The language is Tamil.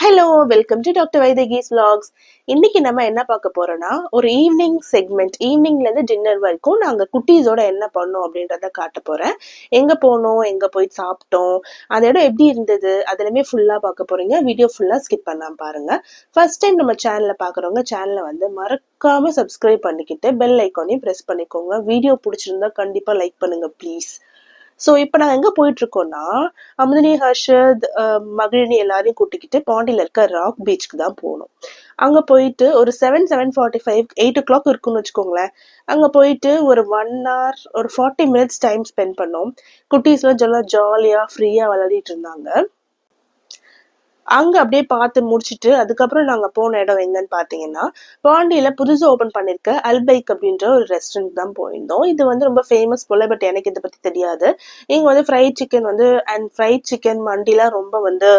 ஹலோ வெல்கம் டு டாக்டர் வைதகீஸ் vlogs. இன்னைக்கு நம்ம என்ன பார்க்க போறோம்னா ஒரு ஈவினிங் செக்மெண்ட். ஈவினிங்ல இருந்து டின்னர் வரைக்கும் நாங்க குட்டீஸோட என்ன பண்ணோம் அப்படின்றத காட்ட போறேன். எங்க போனோம், எங்க போய் சாப்பிட்டோம், அந்த இடம் எப்படி இருந்தது, அதெல்லாமே ஃபுல்லா பார்க்க போறீங்க. வீடியோ ஃபுல்லா ஸ்கிப் பண்ணாம பாருங்க. ஃபர்ஸ்ட் டைம் நம்ம சேனலை பார்க்குறவங்க சேனலை வந்து மறக்காம சப்ஸ்கிரைப் பண்ணிக்கிட்டு பெல் ஐக்கானையும் ப்ரெஸ் பண்ணிக்கோங்க. வீடியோ பிடிச்சிருந்தா கண்டிப்பா லைக் பண்ணுங்க ப்ளீஸ். ஸோ இப்போ நாங்கள் எங்கே போயிட்டு இருக்கோம்னா, அமுதினி, ஹர்ஷத், மகிழினி எல்லாரையும் கூட்டிக்கிட்டு பாண்டியில் இருக்க ராக் பீச்சுக்கு தான் போகணும். அங்கே போயிட்டு ஒரு 7:45 8 o'clock இருக்குன்னு வச்சுக்கோங்களேன். அங்கே போயிட்டு ஒரு 1 hour ஒரு 40 minutes டைம் ஸ்பெண்ட் பண்ணோம். குட்டீஸ்லாம் ஜாலியாக ஃப்ரீயாக விளையாடிட்டு இருந்தாங்க. அங்க அப்படியே பார்த்து முடிச்சுட்டு அதுக்கப்புறம் நாங்க போன இடம் எங்கன்னு பாத்தீங்கன்னா, பாண்டியில புதுசா ஓபன் பண்ணிருக்க அல்பைக் அப்படின்ற ஒரு ரெஸ்டாரண்ட் தான் போயிருந்தோம். இது வந்து ரொம்ப ஃபேமஸ் போல, பட் எனக்கு இதை பத்தி தெரியாது. இங்க வந்து ஃப்ரைட் சிக்கன் வந்து ஃப்ரைட் சிக்கன் மண்டிலாம் ரொம்ப வந்து